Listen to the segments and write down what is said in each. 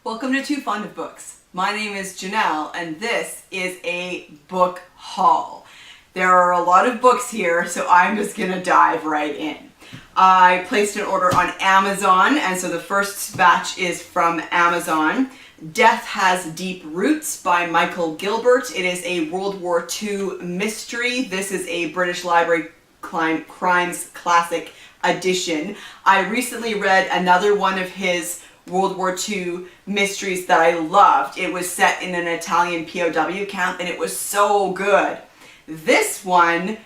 Welcome to Too Fond of Books. My name is Janelle and this is a book haul. There are a lot of books here, so I'm just gonna dive right in. I placed an order on Amazon, and so the first batch is from Amazon. Death Has Deep Roots by Michael Gilbert. It is a World War II mystery. This is a British Library Crimes Classic edition. I recently read another one of his World War II mysteries that I loved. It was set in an Italian POW camp and it was so good. This one,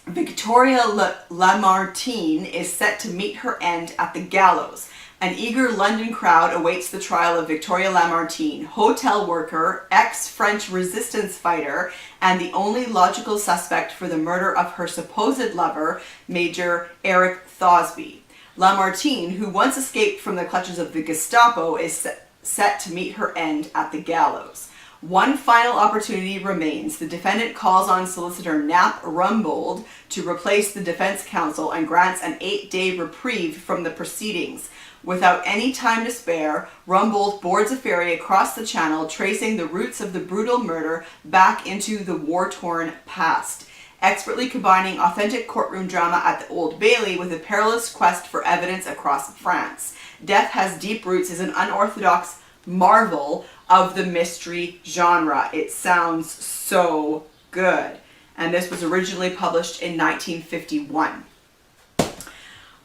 Victoria Lamartine is set to meet her end at the gallows. An eager London crowd awaits the trial of Victoria Lamartine, hotel worker, ex-French resistance fighter, and the only logical suspect for the murder of her supposed lover, Major Eric Thosby. Lamartine, who once escaped from the clutches of the Gestapo, is set to meet her end at the gallows. One final opportunity remains. The defendant calls on solicitor Knapp Rumbold to replace the defense counsel and grants an 8-day reprieve from the proceedings. Without any time to spare, Rumbold boards a ferry across the channel, tracing the roots of the brutal murder back into the war-torn past, expertly combining authentic courtroom drama at the Old Bailey with a perilous quest for evidence across France. Death Has Deep Roots is an unorthodox marvel of the mystery genre. It sounds so good. And this was originally published in 1951.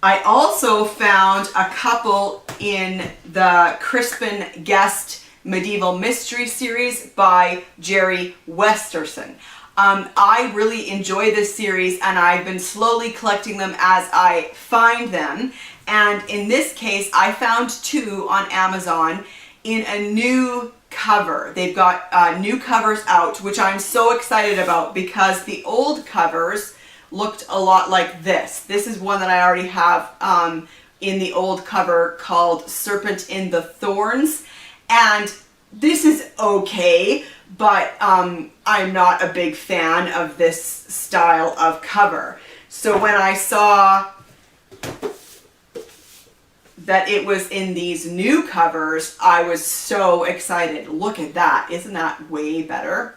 I also found a couple in the Crispin Guest Medieval Mystery series by Jeri Westerson. I really enjoy this series and I've been slowly collecting them as I find them. And in this case, I found two on Amazon in a new cover. They've got new covers out, which I'm so excited about because the old covers looked a lot like this. This is one that I already have in the old cover called Serpent in the Thorns. And this is okay, but I'm not a big fan of this style of cover. So when I saw that it was in these new covers, I was so excited. Look at that. Isn't that way better?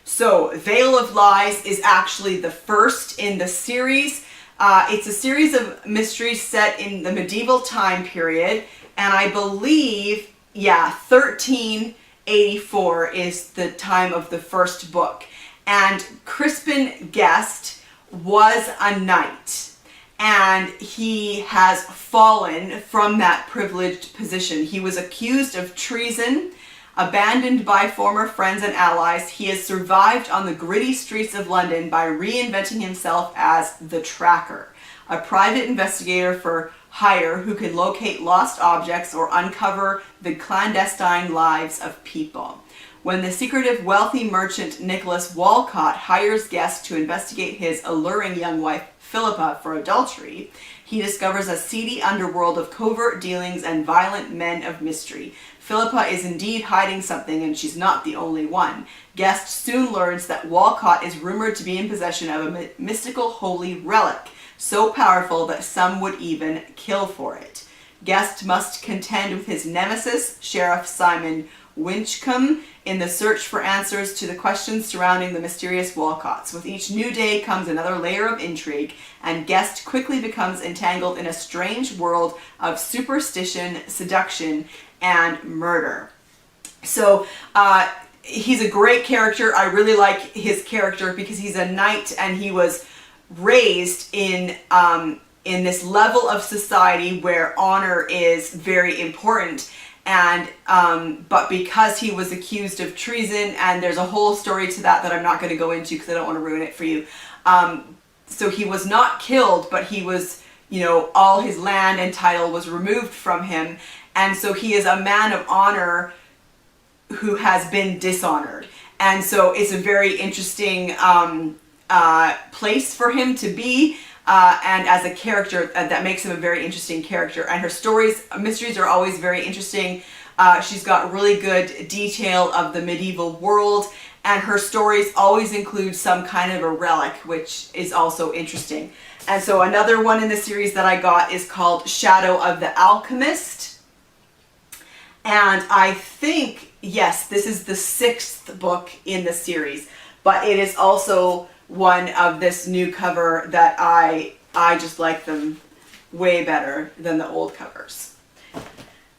So Veil of Lies is actually the first in the series. It's a series of mysteries set in the medieval time period, and I believe, 1384 is the time of the first book. And Crispin Guest was a knight, and he has fallen from that privileged position. He was accused of treason. Abandoned by former friends and allies, he has survived on the gritty streets of London by reinventing himself as the Tracker, a private investigator for hire who can locate lost objects or uncover the clandestine lives of people. When the secretive wealthy merchant Nicholas Walcott hires Guest to investigate his alluring young wife Philippa for adultery, he discovers a seedy underworld of covert dealings and violent men of mystery. Philippa is indeed hiding something, and she's not the only one. Guest soon learns that Walcott is rumored to be in possession of a mystical holy relic, so powerful that some would even kill for it. Guest must contend with his nemesis, Sheriff Simon Winchcombe, in the search for answers to the questions surrounding the mysterious Walcotts. With each new day comes another layer of intrigue, and Guest quickly becomes entangled in a strange world of superstition, seduction, and murder. So he's a great character. I really like his character because he's a knight and he was raised in this level of society where honor is very important. And but because he was accused of treason, and there's a whole story to that I'm not going to go into because I don't want to ruin it for you. So he was not killed, but he was, all his land and title was removed from him. And so he is a man of honor who has been dishonored. And so it's a very interesting place for him to be. And as a character, that makes him a very interesting character. And her mysteries are always very interesting. She's got really good detail of the medieval world. And her stories always include some kind of a relic, which is also interesting. And so another one in the series that I got is called Shadow of the Alchemist. And I think, yes, this is the 6th book in the series, but it is also one of this new cover that I just like them way better than the old covers.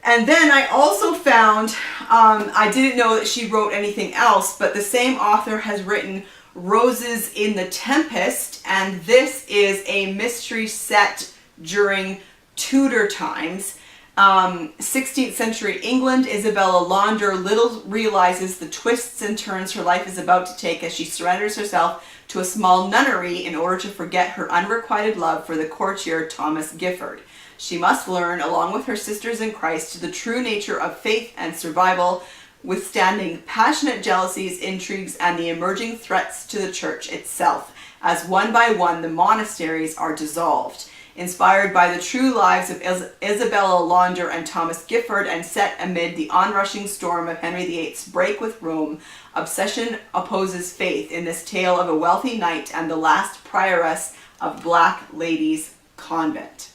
And then I also found, I didn't know that she wrote anything else, but the same author has written Roses in the Tempest, and this is a mystery set during Tudor times. 16th century England, Isabella Launder little realizes the twists and turns her life is about to take as she surrenders herself to a small nunnery in order to forget her unrequited love for the courtier Thomas Gifford. She must learn, along with her sisters in Christ, the true nature of faith and survival, withstanding passionate jealousies, intrigues, and the emerging threats to the church itself, as one by one the monasteries are dissolved. Inspired by the true lives of Isabella Launder and Thomas Gifford, and set amid the onrushing storm of Henry VIII's break with Rome, obsession opposes faith in this tale of a wealthy knight and the last prioress of Black Ladies Convent.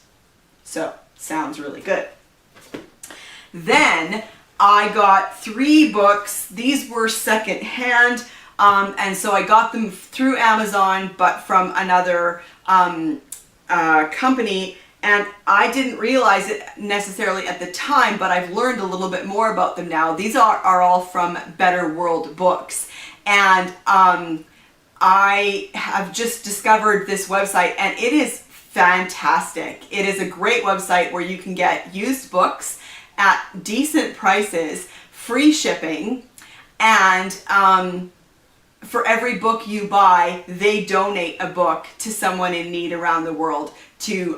So, sounds really good. Then I got 3 books. These were secondhand, and so I got them through Amazon, but from another company, and I didn't realize it necessarily at the time, but I've learned a little bit more about them now. These are all from Better World Books, and I have just discovered this website, and it is fantastic. It is a great website where you can get used books at decent prices, free shipping, and for every book you buy, they donate a book to someone in need around the world to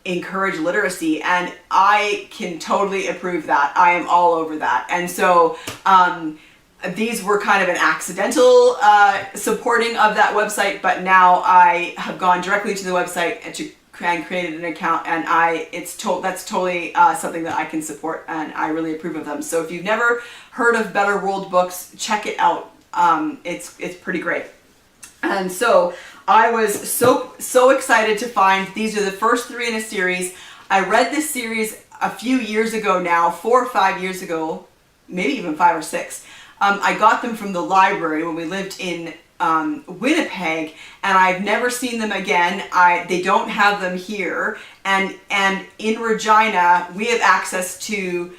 encourage literacy, and I can totally approve that. I am all over that. And so these were kind of an accidental supporting of that website, but now I have gone directly to the website and created an account, and that's totally something that I can support, and I really approve of them. So if you've never heard of Better World Books, check it out. It's pretty great. And so I was so excited to find these are the first 3 in a series. I read this series a few years ago now, 4 or 5 years ago, maybe even 5 or 6. I got them from the library when we lived in Winnipeg, and I've never seen them again. They don't have them here, and in Regina we have access to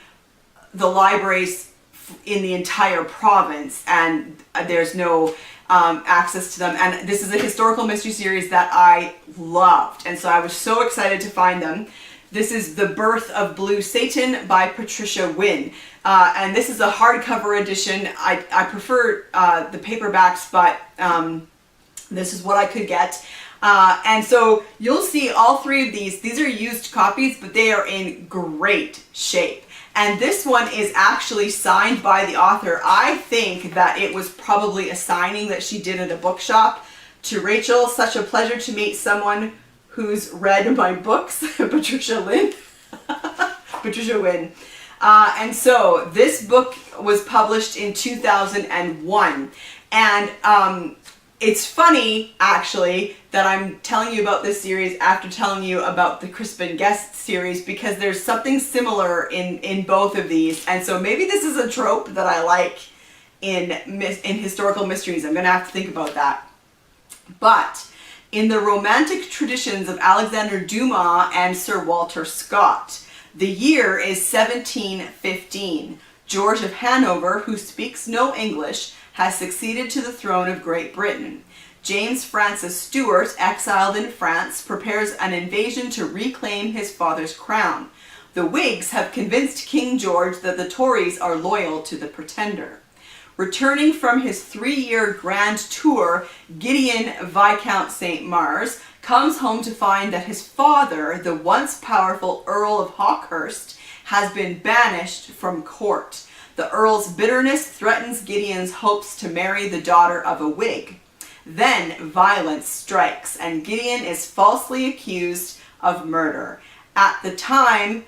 the libraries in the entire province, and there's no access to them. And this is a historical mystery series that I loved, and so I was so excited to find them. This is The Birth of Blue Satan by Patricia Wynn. And this is a hardcover edition. I prefer the paperbacks, but this is what I could get. And so you'll see all 3 of these. These are used copies, but they are in great shape. And this one is actually signed by the author. I think that it was probably a signing that she did at a bookshop. To Rachel, such a pleasure to meet someone who's read my books. Patricia Wynn. Patricia Wynn. And so this book was published in 2001. And it's funny, actually, that I'm telling you about this series after telling you about the Crispin Guest series, because there's something similar in both of these. And so maybe this is a trope that I like in historical mysteries. I'm going to have to think about that. But in the romantic traditions of Alexander Dumas and Sir Walter Scott, the year is 1715. George of Hanover, who speaks no English, has succeeded to the throne of Great Britain. James Francis Stuart, exiled in France, prepares an invasion to reclaim his father's crown. The Whigs have convinced King George that the Tories are loyal to the Pretender. Returning from his 3-year grand tour, Gideon Viscount St. Mars comes home to find that his father, the once powerful Earl of Hawkhurst, has been banished from court. The Earl's bitterness threatens Gideon's hopes to marry the daughter of a Whig. Then violence strikes, and Gideon is falsely accused of murder. At a time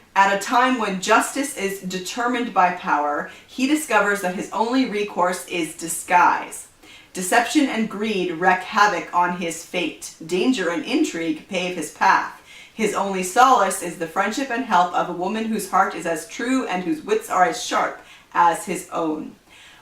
when justice is determined by power, he discovers that his only recourse is disguise. Deception and greed wreak havoc on his fate. Danger and intrigue pave his path. His only solace is the friendship and help of a woman whose heart is as true and whose wits are as sharp as his own.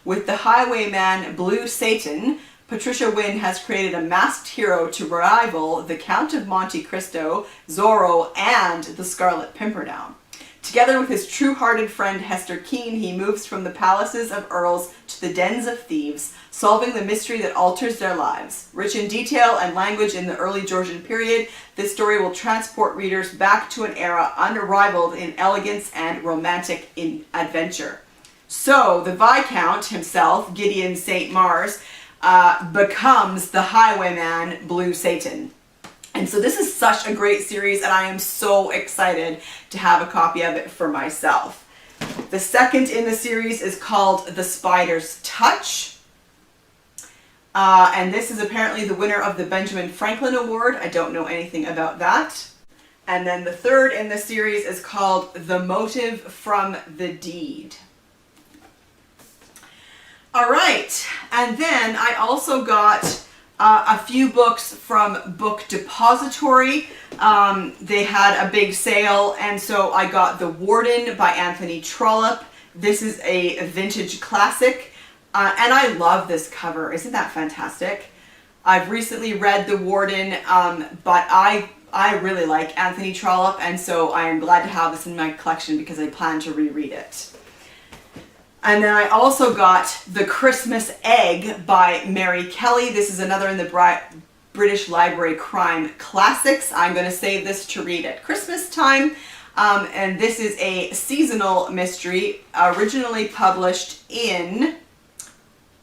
With the highwayman Blue Satan, Patricia Wynn has created a masked hero to rival the Count of Monte Cristo, Zorro, and the Scarlet Pimpernel. Together with his true-hearted friend Hester Keene, he moves from the palaces of earls to the dens of thieves, solving the mystery that alters their lives. Rich in detail and language in the early Georgian period, this story will transport readers back to an era unrivaled in elegance and romantic adventure. So, the Viscount himself, Gideon St. Mars, becomes the highwayman Blue Satan. And so this is such a great series, and I am so excited to have a copy of it for myself. The second in the series is called The Spider's Touch. And this is apparently the winner of the Benjamin Franklin Award. I don't know anything about that. And then the third in the series is called The Motive from the Deed. All right, and then I also got a few books from Book Depository. They had a big sale, and so I got The Warden by Anthony Trollope. This is a vintage classic, and I love this cover. Isn't that fantastic? I've recently read The Warden, but I really like Anthony Trollope, and so I am glad to have this in my collection because I plan to reread it. And then I also got The Christmas Egg by Mary Kelly. This is another in the British Library Crime Classics. I'm going to save this to read at Christmas time. And this is a seasonal mystery, originally published in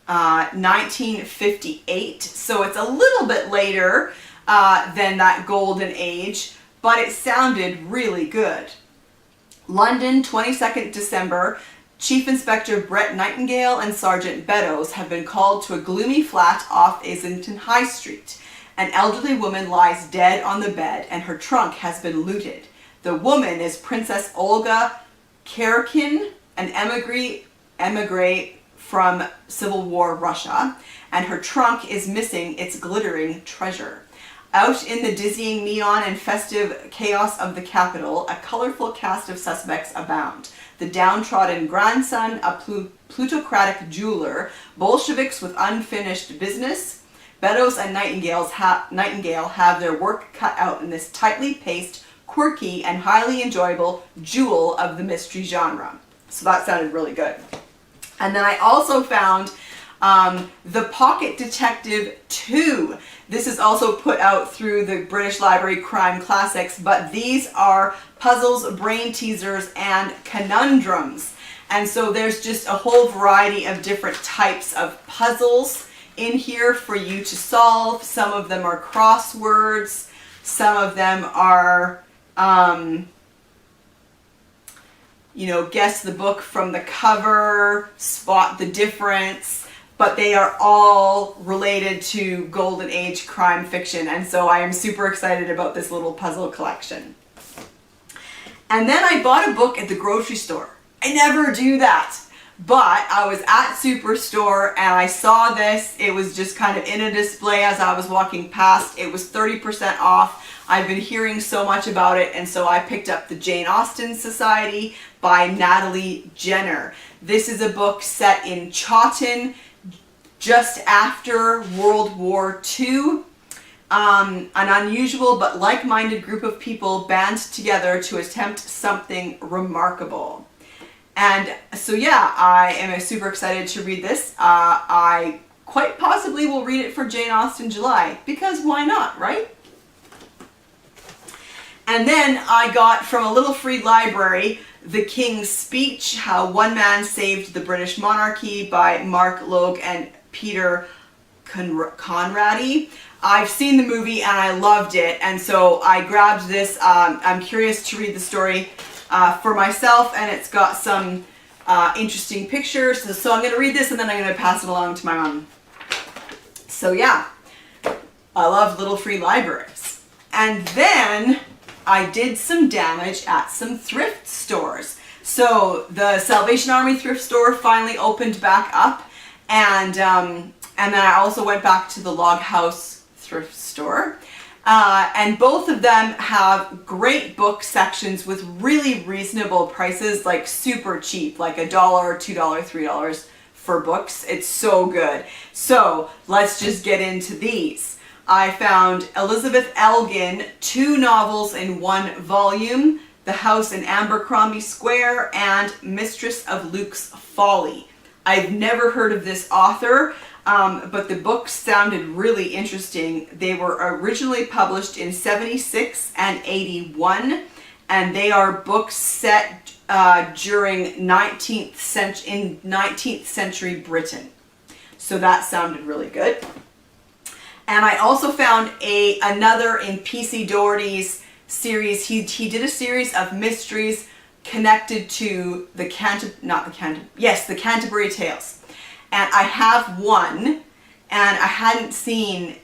1958. So it's a little bit later than that golden age, but it sounded really good. London, 22nd December. Chief Inspector Brett Nightingale and Sergeant Beddoes have been called to a gloomy flat off Islington High Street. An elderly woman lies dead on the bed and her trunk has been looted. The woman is Princess Olga Karakin, an emigre from Civil War Russia, and her trunk is missing its glittering treasure. Out in the dizzying neon and festive chaos of the capital, a colorful cast of suspects abound. The downtrodden grandson, a plutocratic jeweler, Bolsheviks with unfinished business. Beddoes and Nightingale have their work cut out in this tightly paced, quirky, and highly enjoyable jewel of the mystery genre. So that sounded really good. And then I also found The Pocket Detective 2. This is also put out through the British Library Crime Classics, but these are puzzles, brain teasers, and conundrums. And so there's just a whole variety of different types of puzzles in here for you to solve. Some of them are crosswords. Some of them are, guess the book from the cover, spot the difference. But they are all related to Golden Age crime fiction, and so I am super excited about this little puzzle collection. And then I bought a book at the grocery store. I never do that, but I was at Superstore and I saw this. It was just kind of in a display as I was walking past. It was 30% off. I've been hearing so much about it, and so I picked up the Jane Austen Society by Natalie Jenner. This is a book set in Chawton, just after World War II. An unusual but like-minded group of people band together to attempt something remarkable. And so yeah, I am super excited to read this. I quite possibly will read it for Jane Austen July, because why not, right? And then I got from a little free library, The King's Speech, How One Man Saved the British Monarchy by Mark Logue and Peter Conradi. I've seen the movie and I loved it, and so I grabbed this. I'm curious to read the story for myself, and it's got some interesting pictures. So I'm going to read this and then I'm going to pass it along to my mom. So yeah, I love little free libraries. And then I did some damage at some thrift stores. So the Salvation Army thrift store finally opened back up, and then I also went back to the Log House thrift store, And both of them have great book sections with really reasonable prices, like super cheap, like $1, $2, $3 for books. It's so good. So let's just get into these. I found Elizabeth Elgin, 2 novels in 1 volume, The House in Abercromby Square and Mistress of Luke's Folly. I've never heard of this author, but the books sounded really interesting. They were originally published in 76 and 81, and they are books set during 19th century Britain. So that sounded really good. And I also found another in P.C. Doherty's series. He did a series of mysteries connected to the Canterbury Tales. And I have one, and I hadn't seen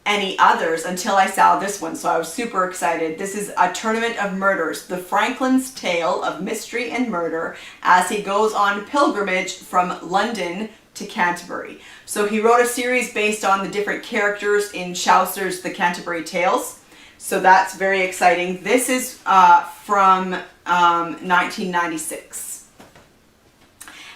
any others until I saw this one, so I was super excited. This is A Tournament of Murders, the Franklin's tale of mystery and murder as he goes on pilgrimage from London to Canterbury. So he wrote a series based on the different characters in Chaucer's The Canterbury Tales. So that's very exciting. This is from 1996.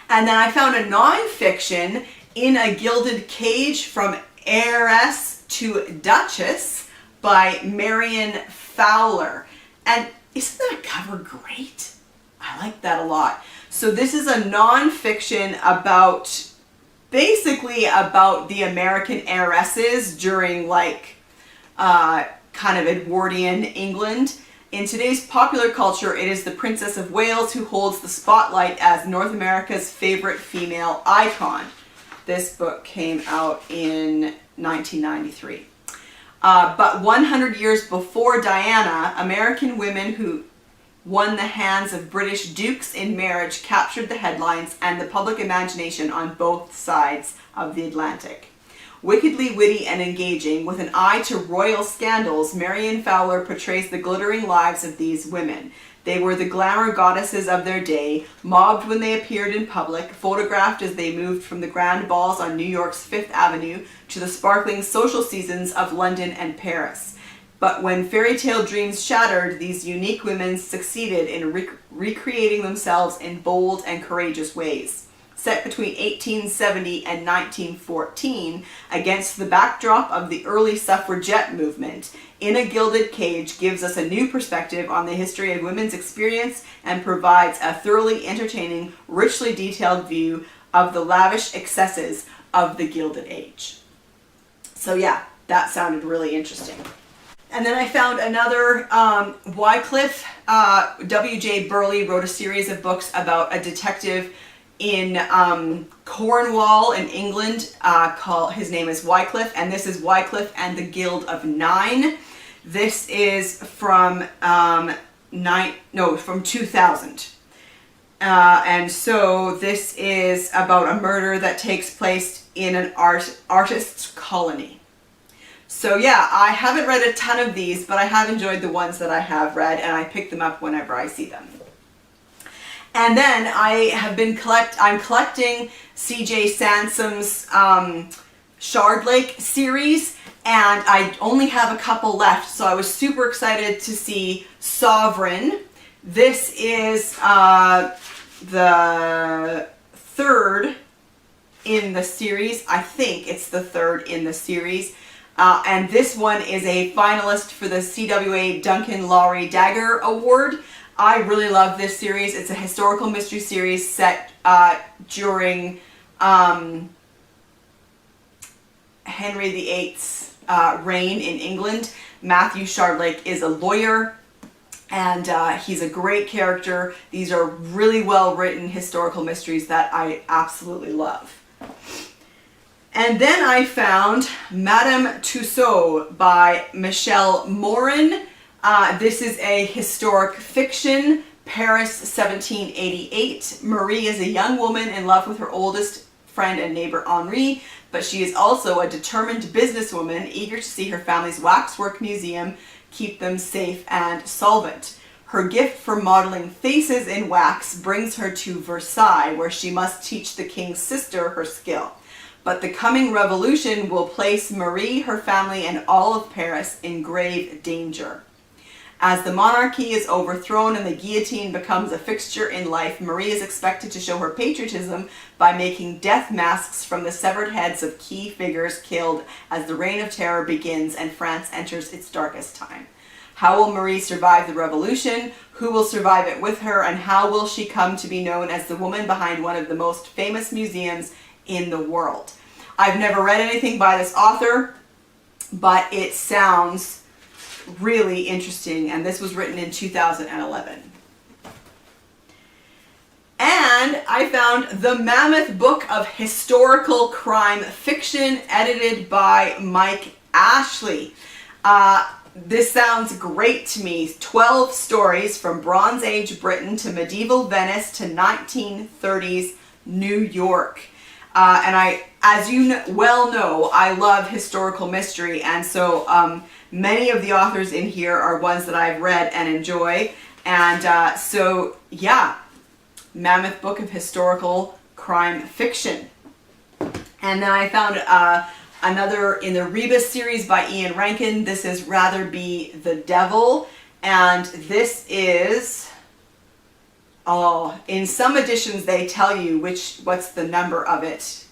And then I found a nonfiction, In a Gilded Cage, From Heiress to Duchess by Marian Fowler. And isn't that cover great? I like that a lot. So this is a nonfiction about, basically about the American heiresses during like kind of Edwardian England. In today's popular culture, it is the Princess of Wales who holds the spotlight as North America's favorite female icon. This book came out in 1993. But 100 years before Diana, American women who won the hands of British dukes in marriage captured the headlines and the public imagination on both sides of the Atlantic. Wickedly witty and engaging, with an eye to royal scandals, Marian Fowler portrays the glittering lives of these women. They were the glamour goddesses of their day, mobbed when they appeared in public, photographed as they moved from the grand balls on New York's Fifth Avenue to the sparkling social seasons of London and Paris. But when fairy tale dreams shattered, these unique women succeeded in recreating themselves in bold and courageous ways. Set between 1870 and 1914, against the backdrop of the early suffragette movement, In a Gilded Cage gives us a new perspective on the history of women's experience and provides a thoroughly entertaining, richly detailed view of the lavish excesses of the Gilded Age. So yeah, that sounded really interesting. And then I found another Wycliffe. W.J. Burley wrote a series of books about a detective in Cornwall in England. His name is Wycliffe, and this is Wycliffe and the Guild of Nine. This is from 2000. And so this is about a murder that takes place in an artist's colony. So yeah, I haven't read a ton of these, but I have enjoyed the ones that I have read, and I pick them up whenever I see them. And then I'm collecting C.J. Sansom's Chard Lake series, and I only have a couple left, so I was super excited to see Sovereign. This is the 3rd in the series. I think it's the 3rd in the series. And this one is a finalist for the CWA Duncan Lowry Dagger Award. I really love this series. It's a historical mystery series set during Henry VIII's reign in England. Matthew Chard Lake is a lawyer, and he's a great character. These are really well written historical mysteries that I absolutely love. And then I found Madame Tussaud by Michelle Moran. This is a historic fiction, Paris 1788. Marie is a young woman in love with her oldest friend and neighbor Henri, but she is also a determined businesswoman eager to see her family's waxwork museum keep them safe and solvent. Her gift for modeling faces in wax brings her to Versailles, where she must teach the king's sister her skill. but the coming revolution will place Marie, her family, and all of Paris in grave danger. As the monarchy is overthrown and the guillotine becomes a fixture in life, Marie is expected to show her patriotism by making death masks from the severed heads of key figures killed as the Reign of Terror begins and France enters its darkest time. How will Marie survive the revolution? Who will survive it with her? And how will she come to be known as the woman behind one of the most famous museums in the world? I've never read anything by this author, but it sounds really interesting, and this was written in 2011. And I found The Mammoth Book of Historical Crime Fiction, edited by Mike Ashley. This sounds great to me. 12 stories from Bronze Age Britain to medieval Venice to 1930s New York. And as you well know, I love historical mystery, and so many of the authors in here are ones that I've read and enjoy. And so, yeah, Mammoth Book of Historical Crime Fiction. And then I found another in the Rebus series by Ian Rankin. This is Rather Be the Devil, and this is... Oh, in some editions they tell you what's the number of it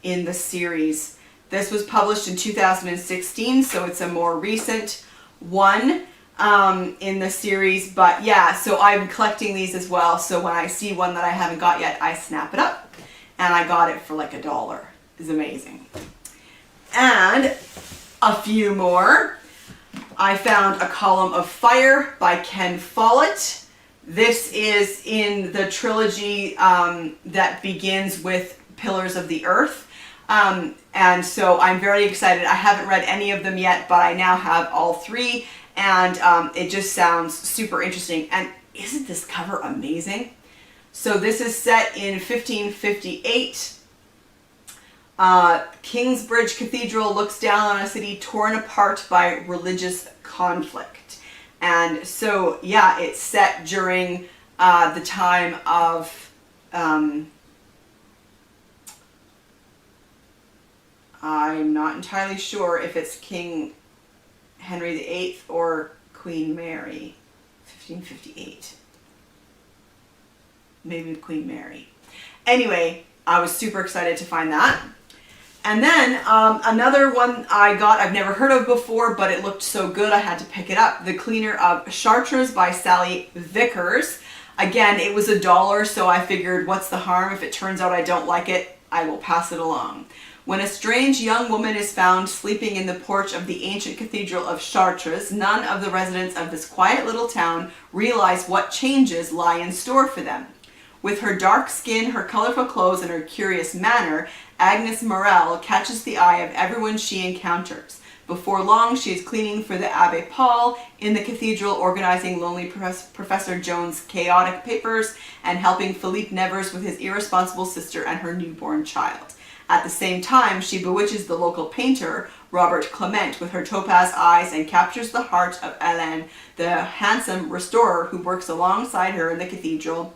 in the series. This was published in 2016, so it's a more recent one in the series. But yeah, so I'm collecting these as well. So when I see one that I haven't got yet, I snap it up. And I got it for like $1. It's amazing. And a few more. I found A Column of Fire by Ken Follett. This is in the trilogy that begins with Pillars of the Earth. And so I'm very excited. I haven't read any of them yet, but I now have all three. And it just sounds super interesting. And isn't this cover amazing? So this is set in 1558. Kingsbridge Cathedral looks down on a city torn apart by religious conflict. And so, yeah, it's set during the time of, I'm not entirely sure if it's King Henry VIII or Queen Mary, 1558. Maybe Queen Mary. Anyway, I was super excited to find that. And then another one I got, I've never heard of before, but it looked so good I had to pick it up. The Cleaner of Chartres by Sally Vickers. Again, it was $1, so I figured what's the harm? If it turns out I don't like it, I will pass it along. When a strange young woman is found sleeping in the porch of the ancient cathedral of Chartres, none of the residents of this quiet little town realize what changes lie in store for them. With her dark skin, her colorful clothes, and her curious manner, Agnes Morel catches the eye of everyone she encounters. Before long, she is cleaning for the Abbé Paul in the cathedral, organizing lonely Professor Jones' chaotic papers, and helping Philippe Nevers with his irresponsible sister and her newborn child. At the same time, she bewitches the local painter, Robert Clement, with her topaz eyes, and captures the heart of Alain, the handsome restorer who works alongside her in the cathedral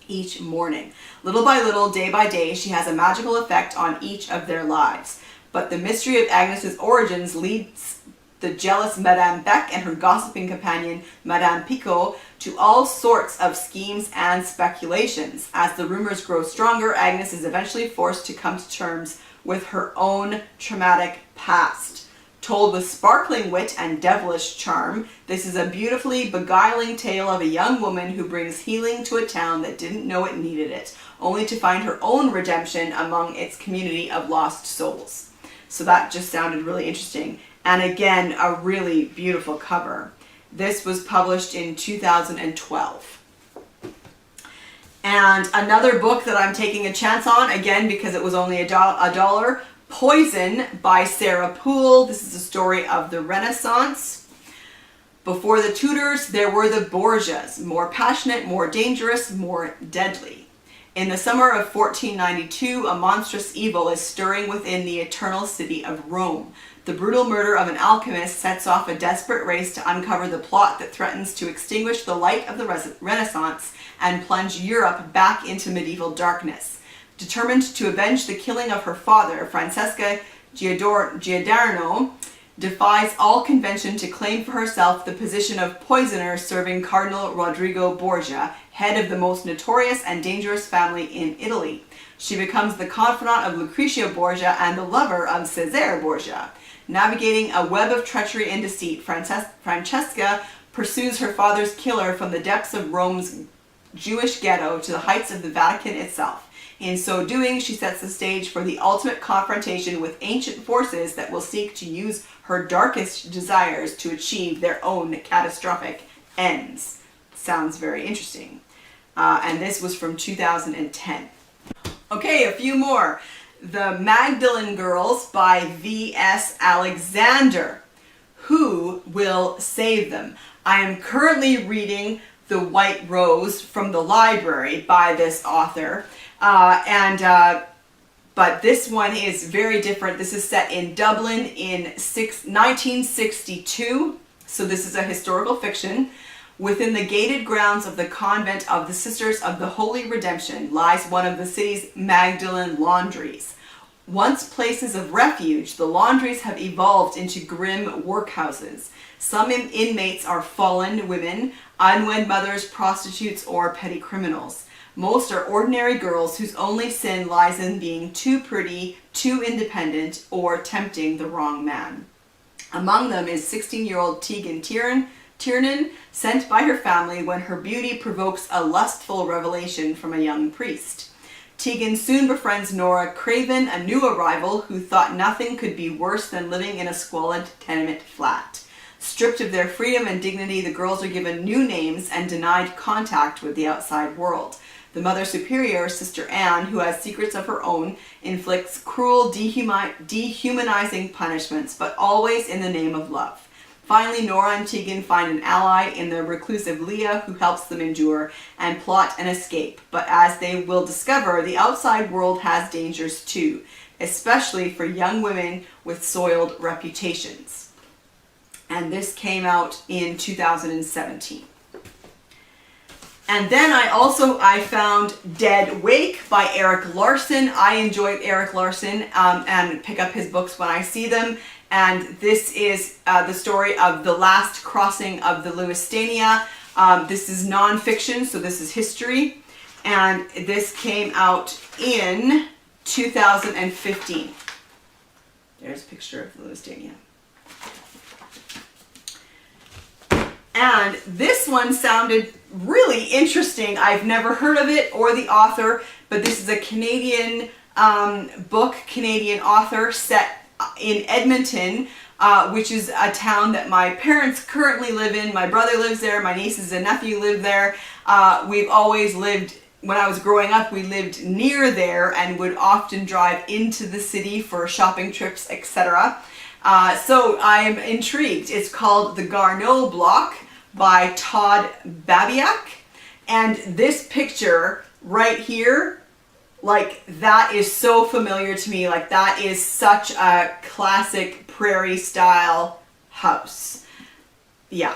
each morning. Little by little, day by day, she has a magical effect on each of their lives. But the mystery of Agnes's origins leads the jealous Madame Beck and her gossiping companion, Madame Picot, to all sorts of schemes and speculations. As the rumors grow stronger, Agnes is eventually forced to come to terms with her own traumatic past. Told with sparkling wit and devilish charm, this is a beautifully beguiling tale of a young woman who brings healing to a town that didn't know it needed it, only to find her own redemption among its community of lost souls. So that just sounded really interesting. And again, a really beautiful cover. This was published in 2012. And another book that I'm taking a chance on, again, because it was only $1, Poison by Sarah Poole. This is a story of the Renaissance. Before the Tudors, there were the Borgias, more passionate, more dangerous, more deadly. In the summer of 1492, a monstrous evil is stirring within the eternal city of Rome. The brutal murder of an alchemist sets off a desperate race to uncover the plot that threatens to extinguish the light of the Renaissance and plunge Europe back into medieval darkness. determined to avenge the killing of her father, Francesca Giordano defies all convention to claim for herself the position of poisoner serving Cardinal Rodrigo Borgia, head of the most notorious and dangerous family in Italy. She becomes the confidant of Lucrezia Borgia and the lover of Cesare Borgia. Navigating a web of treachery and deceit, Francesca pursues her father's killer from the depths of Rome's Jewish ghetto to the heights of the Vatican itself. In so doing, she sets the stage for the ultimate confrontation with ancient forces that will seek to use her darkest desires to achieve their own catastrophic ends. Sounds very interesting. And this was from 2010. Okay, a few more. The Magdalene Girls by V.S. Alexander. Who will save them? I am currently reading The White Rose from the library by this author. But this one is very different. This is set in Dublin in 1962. So this is a historical fiction. Within the gated grounds of the convent of the Sisters of the Holy Redemption lies one of the city's Magdalene laundries. Once places of refuge, the laundries have evolved into grim workhouses. Some inmates are fallen women, unwed mothers, prostitutes, or petty criminals. Most are ordinary girls whose only sin lies in being too pretty, too independent, or tempting the wrong man. Among them is 16-year-old Tegan Tiernan, sent by her family when her beauty provokes a lustful revelation from a young priest. Tegan soon befriends Nora Craven, a new arrival who thought nothing could be worse than living in a squalid tenement flat. Stripped of their freedom and dignity, the girls are given new names and denied contact with the outside world. The Mother Superior, Sister Anne, who has secrets of her own, inflicts cruel, dehumanizing punishments, but always in the name of love. Finally, Nora and Tegan find an ally in the reclusive Leah, who helps them endure and plot an escape. But as they will discover, the outside world has dangers too, especially for young women with soiled reputations. And this came out in 2017. And then I found Dead Wake by Erik Larson. I enjoy Erik Larson and pick up his books when I see them. And this is the story of the last crossing of the Lusitania. This is nonfiction, so this is history. And this came out in 2015. There's a picture of the Lusitania. And this one sounded really interesting. I've never heard of it or the author, but this is a Canadian book, Canadian author, set in Edmonton, which is a town that my parents currently live in. My brother lives there, my nieces and nephew live there. We've always lived, when I was growing up, we lived near there and would often drive into the city for shopping trips, etc. So I'm intrigued. It's called The Garneau Block by Todd Babiak. And this picture right here, like, that is so familiar to me. Like, that is such a classic prairie style house. Yeah.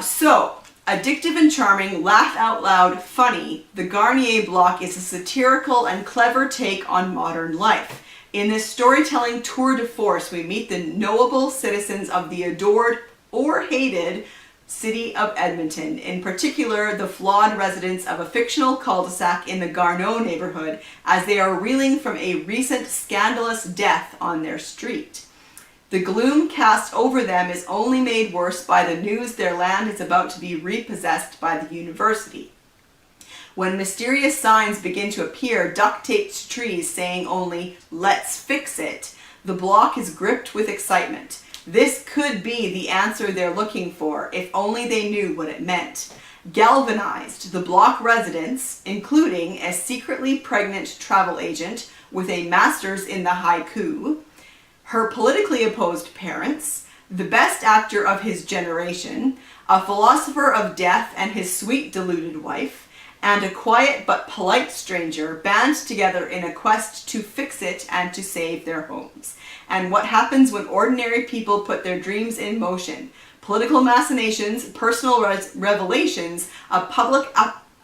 So, addictive and charming, laugh out loud, funny, the Garneau Block is a satirical and clever take on modern life. In this storytelling tour de force, we meet the knowable citizens of the adored or hated city of Edmonton, in particular the flawed residents of a fictional cul-de-sac in the Garneau neighborhood, as they are reeling from a recent scandalous death on their street. The gloom cast over them is only made worse by the news their land is about to be repossessed by the university. When mysterious signs begin to appear, duct taped to trees saying only, "Let's fix it," the block is gripped with excitement. This could be the answer they're looking for, if only they knew what it meant. Galvanized, the block residents, including a secretly pregnant travel agent with a master's in the haiku, her politically opposed parents, the best actor of his generation, a philosopher of death and his sweet deluded wife, and a quiet but polite stranger band together in a quest to fix it and to save their homes. And what happens when ordinary people put their dreams in motion? Political machinations, personal revelations, a public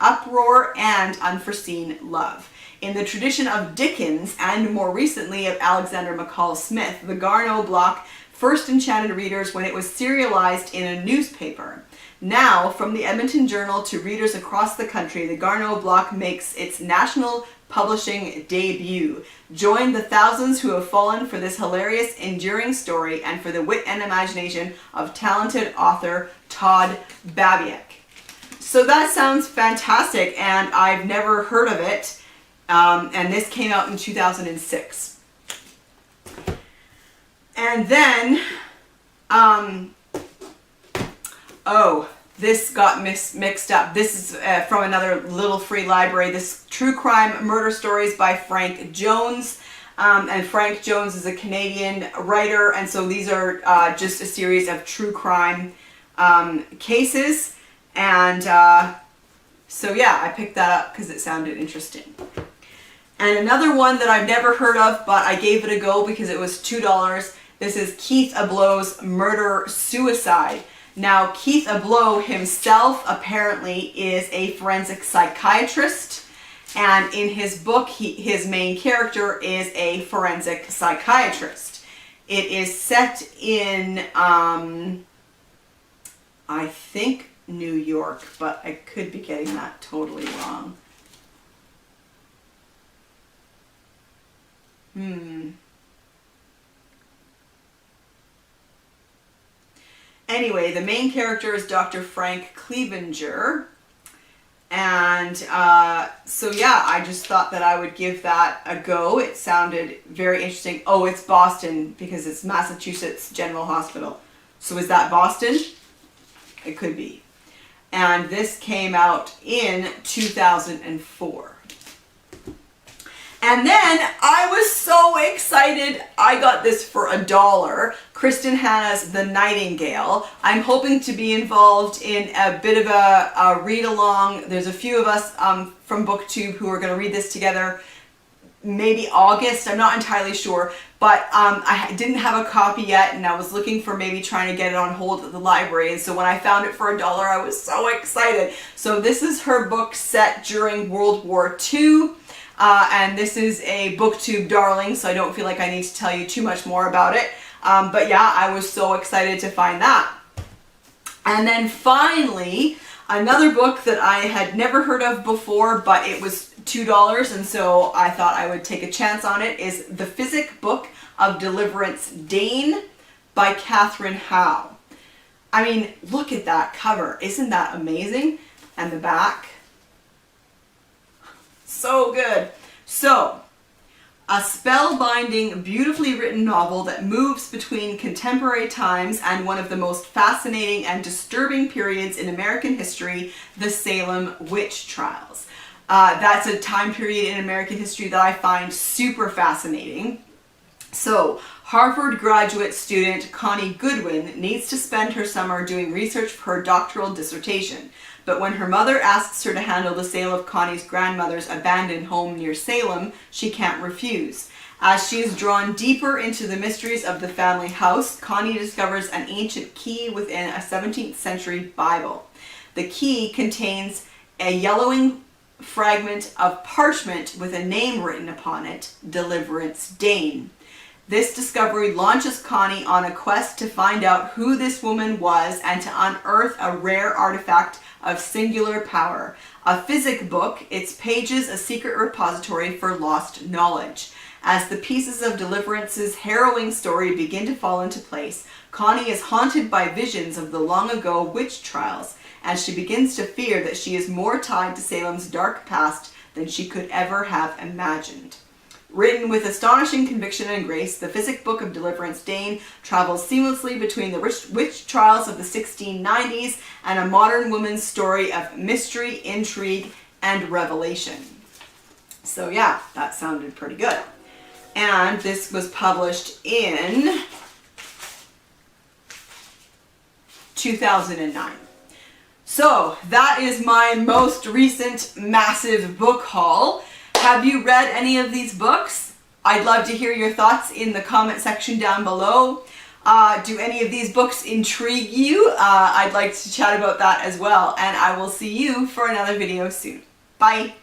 uproar, and unforeseen love. In the tradition of Dickens, and more recently of Alexander McCall Smith, the Garneau Block first enchanted readers when it was serialized in a newspaper. Now, from the Edmonton Journal to readers across the country, the Garneau Block makes its national publishing debut. Join the thousands who have fallen for this hilarious, enduring story and for the wit and imagination of talented author Todd Babiak. So that sounds fantastic, and I've never heard of it, and this came out in 2006. And then, this got mixed up. This is from another little free library. This True Crime Murder Stories by Frank Jones. And Frank Jones is a Canadian writer, and so these are just a series of true crime cases. And so yeah, I picked that up because it sounded interesting. And another one that I've never heard of, but I gave it a go because it was $2. This is Keith Ablow's Murder Suicide. Now, Keith Ablow himself apparently is a forensic psychiatrist, and in his book, his main character is a forensic psychiatrist. It is set in, I think, New York, but I could be getting that totally wrong. Anyway, the main character is Dr. Frank Clevenger, and so yeah, I just thought that I would give that a go. It sounded very interesting. Oh, it's Boston because it's Massachusetts General Hospital. So is that Boston? It could be. And this came out in 2004. And then I was so excited. I got this for $1. Kristen Has the Nightingale. I'm hoping to be involved in a bit of a read along. There's a few of us from BookTube who are going to read this together. Maybe August, I'm not entirely sure, but I didn't have a copy yet, and I was looking for maybe trying to get it on hold at the library, and so when I found it for $1, I was so excited. So this is her book set during World War II, and this is a BookTube darling, so I don't feel like I need to tell you too much more about it, but yeah, I was so excited to find that. And then finally, another book that I had never heard of before, but it was $2, and so I thought I would take a chance on it, is The Physic Book of Deliverance Dane by Catherine Howe. I mean, look at that cover. Isn't that amazing? And the back. So good. So, a spellbinding, beautifully written novel that moves between contemporary times and one of the most fascinating and disturbing periods in American history, the Salem witch trials. That's a time period in American history that I find super fascinating. So, Harvard graduate student Connie Goodwin needs to spend her summer doing research for her doctoral dissertation. But when her mother asks her to handle the sale of Connie's grandmother's abandoned home near Salem, she can't refuse. As she is drawn deeper into the mysteries of the family house, Connie discovers an ancient key within a 17th century Bible. The key contains a yellowing fragment of parchment with a name written upon it, Deliverance Dane. This discovery launches Connie on a quest to find out who this woman was and to unearth a rare artifact of singular power. A physic book, its pages a secret repository for lost knowledge. As the pieces of Deliverance's harrowing story begin to fall into place, Connie is haunted by visions of the long ago witch trials, as she begins to fear that she is more tied to Salem's dark past than she could ever have imagined. Written with astonishing conviction and grace, the Physic Book of Deliverance Dane travels seamlessly between the witch trials of the 1690s and a modern woman's story of mystery, intrigue, and revelation. So yeah, that sounded pretty good. And this was published in 2009. So that is my most recent massive book haul. Have you read any of these books? I'd love to hear your thoughts in the comment section down below. Do any of these books intrigue you? I'd like to chat about that as well. And I will see you for another video soon. Bye.